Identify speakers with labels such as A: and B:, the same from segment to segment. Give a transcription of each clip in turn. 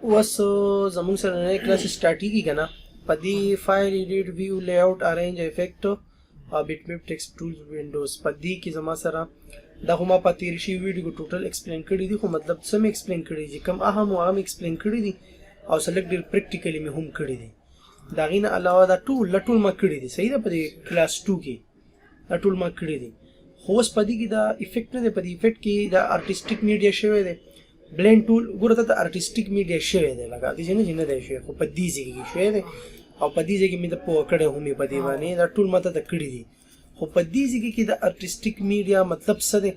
A: اوس زموږ سره نن کلاس سٹارټ کیږي کنه په دې فایل ایډیټ ویو لی آوټ ارینج افیکټ او بیٹ میپ ټیکسټ ټولز وینډوز په دې کې زما سره دا خو ما په تیر شي ویډیو ټوټل ایکسپلین کړی دي خو مطلب څه مې ایکسپلین کړی دي کوم اهم او اهم ایکسپلین کړی دي او سلیکټ ډیر پریکټیکلی مې هم کړی دي دا غینه علاوه دا ټول ما کړی دي صحیح ده په دې کلاس 2 کې دا ټول ما کړی دي خو اوس په دې کې دا افیکټ نه دی په دې افیکټ کې دا آرټیسټیک میډیا شوی دی بلند ټول ګوره ته آرټیسټیک میډیا شوی دی لکه دې نه دی شوی خو په دې ځای کې شوی دی او په دې ځای کې مې د پوه کړی هم په دې باندې دا ټول ماته د کړی دي خو په دې ځای کې د آرټیسټیک میډیا مطلب څه دی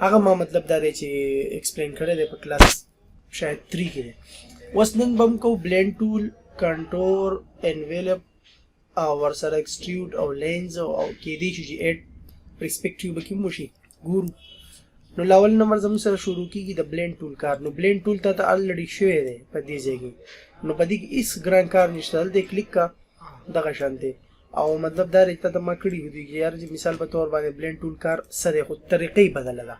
A: هغه ما مطلب دا دی چې ایکسپلین کړی دی په کلاس شاید 3 کې دی اوس نن به هم کوو بلند ټول کنټور انویلپ او ورسره ایکسټریوډ او لینز او کېدی شي چې ایډ پرسپیکټیو به کې موشي ګورو نو لاول نمبر زموږ سره شروع کیږي د بلند ټول کار نو بلند ټول ته الریډي شوی دی په دې ځای کې نو په دې کې هیڅ ګران کار نشته دلته کلیک کا دغه شان دی او مطلب دا ریته ته ما کړي دي یار چې مثال په تور باندې بلند ټول کار سره خو طریقې بدله ده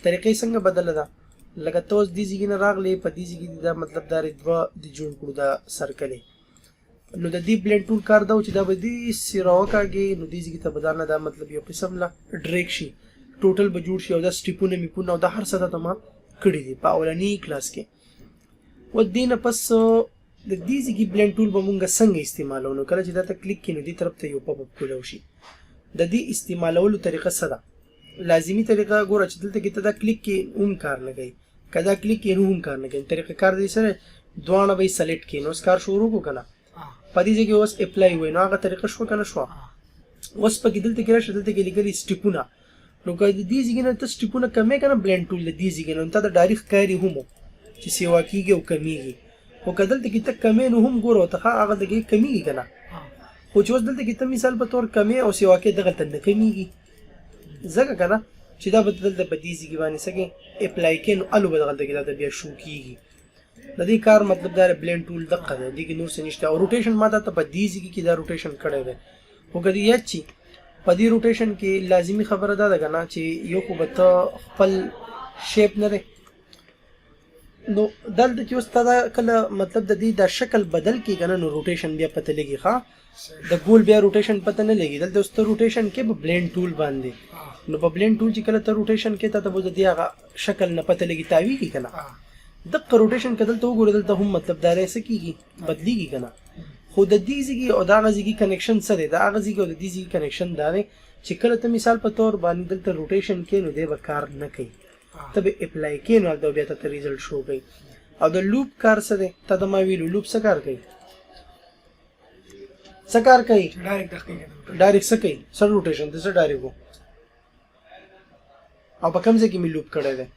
A: طریقې څنګه بدله ده لکه توس دې ځای نه راغلي په دې ځای کې دا مطلب دا دوه د جوړ کړو دا سرکلې نو د دې بلند ټول کار دا چې دا به دې سیراوکاږي نو دې ځای ته بدانه دا مطلب یو قسم لا ډریک شي ټوټل به جوړ شي او دا سټیپونه میپونه او دا هر څه ته ما کړي دي په اولنی کلاس کې و دې نه پس د دې ځای کې بلند ټول به مونږ څنګه استعمالو نو کله چې دا ته کلیک کینو دې طرف ته یو پاپ اپ کولو شي د دې استعمالولو طریقه څه ده لازمی طریقه ګوره چې دلته کې ته دا کلیک کې هم کار نه کوي کدا کلیک کې هم کار نه کوي طریقه کار دې سره دوانه به سلیکټ کینو اس کار شروع کو کنه په دې ځای کې اوس اپلای وای نو هغه طریقه شو کنه شو اوس په کې دلته کې راشه دلته کې لیکلي سټیپونه نو که د دې ځای نه ته سټیپونه کمې کنه بلند ټول د دې ځای نه ته د ډایرکټ کاری هم چې سیوا کیږي او کمیږي او کدل ته کې ته کمې نو هم ګورو ته هغه دغه کمیږي کنه خو چې اوس دلته کې ته مثال په تور کمې او سیوا کې دغه تل کمیږي ځکه کنه چې دا بدل د بدی ځای باندې سګي اپلای کین الو بدل دغه د بیا شو کیږي د دې کار مطلب دا بلند ټول دغه دی کې نور څه نشته او روټیشن ماته ته په دې ځای کې دا روټیشن کړی دی او کدی یا چی په دې روټیشن کې لازمی خبره ده کنه چې یو خو به ته خپل شیپ نه لري نو دلته چې اوس ته کله مطلب د دې د شکل بدل کې کنه نو روټیشن بیا پته لګي ښا د ګول بیا روټیشن پته نه لګي دلته اوس ته روټیشن کې په بلند ټول باندې نو په بلند ټول چې کله ته روټیشن کې ته به د دې هغه شکل نه پته لګي تاوی کی کنه دغه روټیشن کدل ته وګورئ دلته هم مطلب دا راسه کیږي بدلیږي کنه خو د دې ځای او دا غزي کنیکشن سره دا غزي او د دې ځای کنیکشن دا دی چې کله ته مثال په تور باندې دلته روټیشن کې نو دی به کار نه کوي ته به اپلای کې نو دا بیا ته ریزلټ شو کوي او د لوپ کار سره ته د ما ویلو لوپ څه کار کوي څه کار کوي ډایرکټ څه کوي سر روټیشن د څه ډایرکټ او په کوم ځای کې مې لوپ کړی دی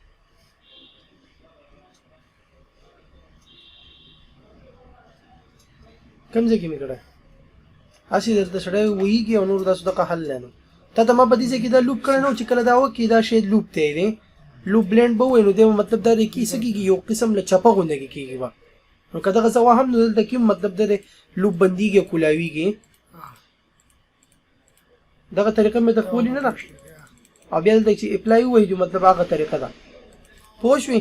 A: کم ځای کې مې کړه اسی درته سړی وایي او نور تاسو دغه حل لنو ته ما په دې ځای کې دا لوپ کړی نو چې کله دا وکړي دا شی لوپ دی دی لوپ بلند به وای نو دی مطلب دا دی کې سګي یو قسم له چپه غونډه کېږي با نو کله غزا هم نو دلته کې مطلب دا لوپ بنديږي کولاویږي دغه طریقه مې د خولي نه راځي او بیا دلته چې اپلای وای جو مطلب هغه طریقه ده پوه شوې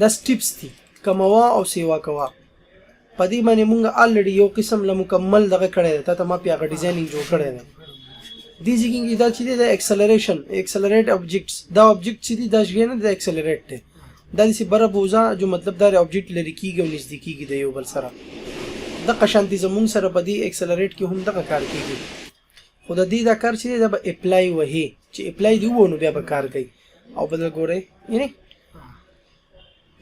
A: دا سټیپس دي کموا او سیوا کوا په دې باندې مونږ الریډي یو قسم له مکمل دغه کړی دی ته ما په هغه ډیزاینینګ جوړ کړی دی دې ځکه دا چې د اکسلریټ آبجیکټس دا آبجیکټ چې دا شی نه د اکسلریټ دی دا چې بره بوزا جو مطلب دا آبجیکټ لري کیږي او نږدې کیږي د یو بل سره د قشانتي زمون سره په دې اکسلریټ کې هم دغه کار کیږي خو د دې دا کار چې دا به اپلای وهي چې اپلای دی وونه بیا به کار کوي او بدل ګوره یعنی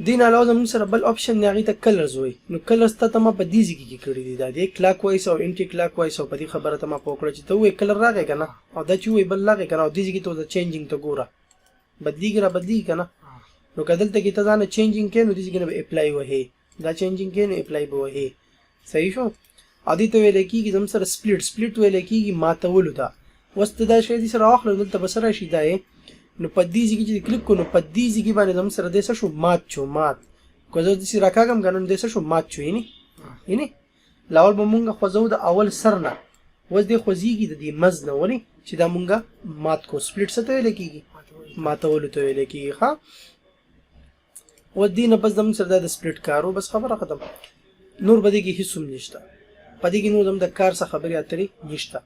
A: دین علاوه زموږ سره بل اپشن دی ته کلرز وای نو کلرز ته ما په دې ځکه کې کړی دی دا دی کلاک وایس او انټي کلاک وایس او په دې خبره ته ما پوکړه چې ته وای کلر راغی کنه او دا چې وای بل راغی کنه او دې ځکه ته چینجینګ ته ګوره بدلی کنه نو کدل ته کې ته ځان چینجینګ کې نو دې ځکه به اپلای وهي دا چینجینګ کې نو اپلای به وهي صحیح شو ادي ته ویل کېږي زم سره سپلیټ ویل کېږي ماتولو دا وست دا شی دې سره اخلو دلته بسره شي دا نو په دې ځای کې کلیک کو نو په دې ځای باندې زم سره د څه شو مات کو زه دې سره راکاګم غنن د څه شو مات شو یعنی لاول به مونږ خوځو د اول سر نه وځ دې خوځيږي د دې مز نه ولي چې دا مونږه مات کو سپلیټ څه ته ویل کېږي ماتولو ته ویل کېږي ها و دې نه بس زموږ سره دا د سپلیټ کار و، بس خبره ختم. نور به دې کې هېڅ هم نشته، په دې کې نور هم د کار څه خبرې اترې نشته.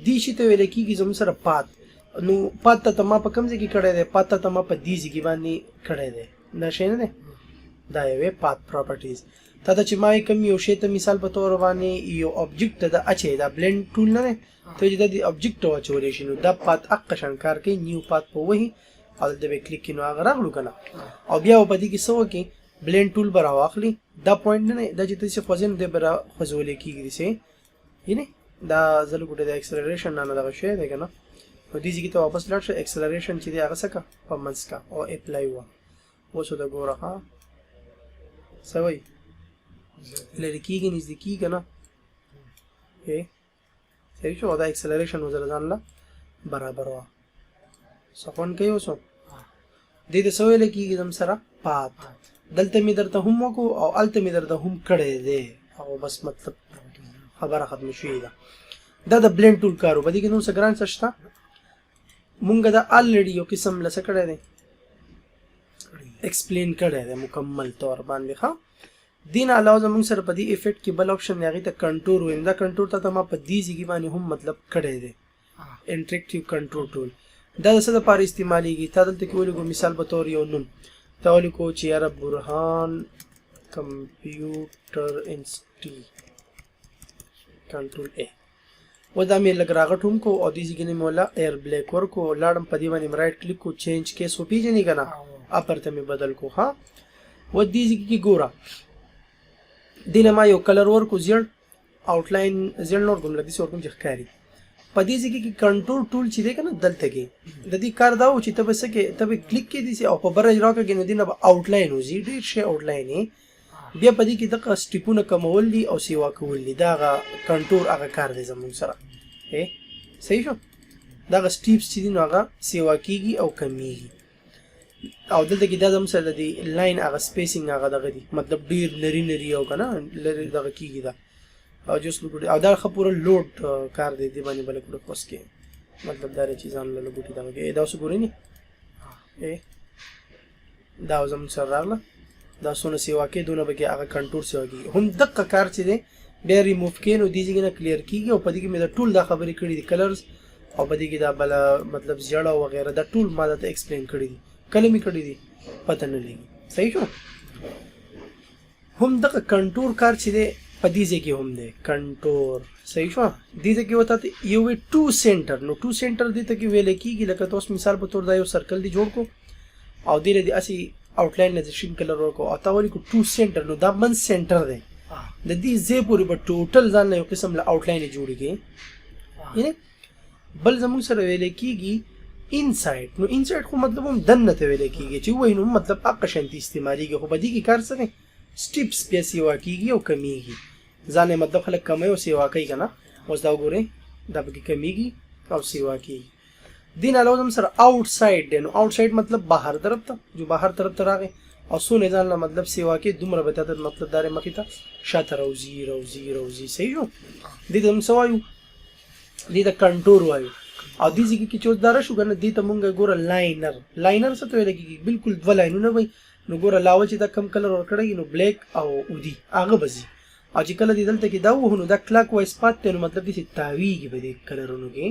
A: دې شي ته ویل کېږي زموږ سره پات. نو پات ته ما په کوم ځای کې کړی دی؟ پات ته ما په دې ځای کې باندې کړی دی. دا شی نه دی، دا یوې پات پراپرټیز. تا ته چې ما کوم یو شی ته مثال په تور باندې یو آبجیکټ ته د اچوې، دا بلینډ ټول نه دی، ته چې دا د آبجیکټ ته واچولی شي، نو دا پات حق شان کار کوي. نیو پات په وهي او دلته به کلیک کړي، نو هغه راغلو که نه. او بیا به په دې کې څه وکړي؟ بلینډ ټول به راواخلي. دا پوینټ نه دی، دا چې ته داسې خوځې نو دی به راخوځولی کېږي داسې، یعنې دا زه لږ د اکسلریشن نه دغه شی دی که نه. نو دې ځای کې ته واپس لاړ شه، اکسلریشن چې دی هغه څه که په منځ که او اپلای وه. اوس ورته ګوره ښه څه وایي، لرې کېږي نږدې کېږي که نه. صحیح شو. دا اکسلریشن و زره ځان له برابر وه. څه خوند کوي اوس؟ دې ته څه ویلی کېږي زم سره؟ پات. دلته مې درته هم وکړو او هلته مې درته هم کړی دی، او بس مطلب خبره ختمه شوې ده. دا د بلینډ ټول کار و. په دې کې نور څه ګران څه شته؟ مونږ دا الریډي یو قسم له څه کړی دی؟ ایکسپلین کړی دی مکمل طور باندې. ښه، دې نه علاوه زموږ سره په دې افیکټ کې بل آپشن دی، هغې ته کنټور ویم. دا کنټور ته ما په دې ځای باندې هم مطلب کړی دی، انټریکټیو کنټرول ټول. دا د څه دپاره استعمالیږي؟ تا دلته کې ولیکو مثال په طور یو نوم تا ولیکو چې یاره برهان کمپیوټر انسټي کنټرول ا. و دا مې لږ راغټ هم کو او دې ځای کې مې ولا ایر بلیک ورکو، لاړم په دې باندې مې رایټ کلیک کو، چینج کیس وپېژنې که نه، اپر ته مې بدل کو. ها، و دې ځای کې ګوره دې نه ما یو کلر ورکو زیړ، آوټلاین زیړ نه ورکوم، لږ داسې ورکوم چې ښکاري. په دې ځای کې کنټرول ټول چې دی که نه، دلته کې د دې کار دا و چې ته به څه کې، ته به کلیک کې داسې او په بره اجرا کړې، نو دې نه به آوټلاین وځي، ډېر شی آوټلاین یې. بیا په دې کې دغه سټیپونه کمول دي او سیوا کول دي، دا هغه کنټرول هغه کار دی زموږ سره. صحیح شو. دغه سټیپس چې دي نو هغه سیوا کېږي او کمیږي. او دلته کې دا زموږ سره د دې لاین هغه سپیسینګ هغه دغه دي، مطلب ډېر لري لري او که نه لرې دغه کېږي دا، او جوس لګوټي، او دا ښه پوره لوډ کار دی دې باندې بله کړو پوس کې، مطلب دا دی چې ځان له لګوټي دغه کې دا اوس ګورئ نه، دا زموږ سره راغله، دا څونه سیوا کې دونه به کې هغه کنټور سیوا کېږي. هم دقه کار چې دی بیا ریموف کې نو دې ځای نه کلیر کېږي. او په دې کې مې دا ټول دا خبرې کړي دي، کلرز او په دې کې دا بله مطلب زیړه وغیره دا ټول ما درته ایکسپلین کړي دي، کله مې کړي دي پته نه لګي. صحیح شو. هم دغه کنټور کار چې دی په دې ځای کې هم دی کنټور. صحیح شو. دې ځای کې ورته یو وی ټو سینټر، نو ټو سینټر دې ته کې ویلی کېږي، لکه ته اوس مثال په طور دا یو سرکل دی جوړ کو او دې له دې هسې آوټلاین نه شین کلر ورکړو او تا ولیکو ټو سینټر، نو دا منځ سینټر دی. د دې ځای پورې به ټوټل ځان نه یو قسم له آوټلاین یې جوړېږي. یعنې بل زموږ سره ویلی کېږي انسایډ. نو انسایډ خو مطلب هم دننه ته ویلی کېږي چې ووایي نو مطلب هغه شانتي استعمالېږي، خو په دې کې کار څه دی؟ سټیپس بیا سیوا کېږي او کمیږي. ځان یې مطلب خلک کمی او سیوا کوي که نه. اوس دا وګورئ دا پکې کمیږي او سیوا کېږي. دې نه علاوه زموږ سره آوټ سایډ دی. نو آوټ سایډ مطلب بهر طرف ته، جو بهر طرف ته راغی او څونه ځان له مطلب سیوا کې دومره به ته مطلب دا مخې ته شاته روځي روځي روځي. صحیح شو. دې ته موږ څه وایو؟ دې ته کنټور وایو. او دې ځای کې چې اوس دا راشو که نه، دې ته مونږ ګوره لاینر. لاینر څه ته ویلی کېږي؟ بلکل دوه لاینونه وي. نو ګوره لاوه چې دا کم کلر ورکړی نو بلیک او اودي هغه به ځي، او چې کله دې دلته کې دا ووهو نو دا کلاک وایز پات دی، نو مطلب داسې تاویږي به دې کلرونو کې،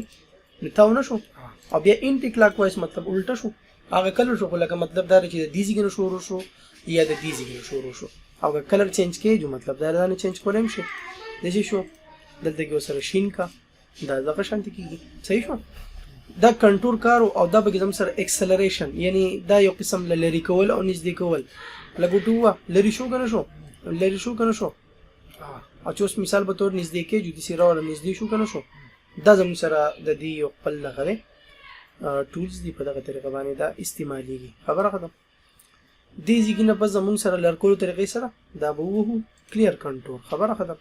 A: نو تاو نه شو. او بیا انټي کلاک وایز مطلب الټه شو، هغه کلر شو، خو لکه مطلب دا دی چې د دې ځای نه شروع شو یا د دې ځای نه شروع شو. او که کلر چینج کړې جو مطلب دا نه چینج کولی هم شي. داسې شو. دلته کې ورسره شین کا، دا دغه شانتې کېږي. صحیح شو. دا کنټور کار او دا به کې زموږ سره اکسلریشن، یعنی دا یو قسم له لرې کول او نږدې کول. لږ ورته ووایه لرې شو که نه شو، لرې شو که نه شو، او چې اوس مثال په طور نږدې کېږو داسې راوړه نږدې شو که نه شو. دا زموږ سره د دې یو خپل دغه دی ټولز دي، په دغه طریقه باندې دا استعمالېږي. خبره ختم. دې ځای کې نه بس زموږ سره لرکولو طریقې سره دا به ووهو کلیر کنټور. خبره ختم.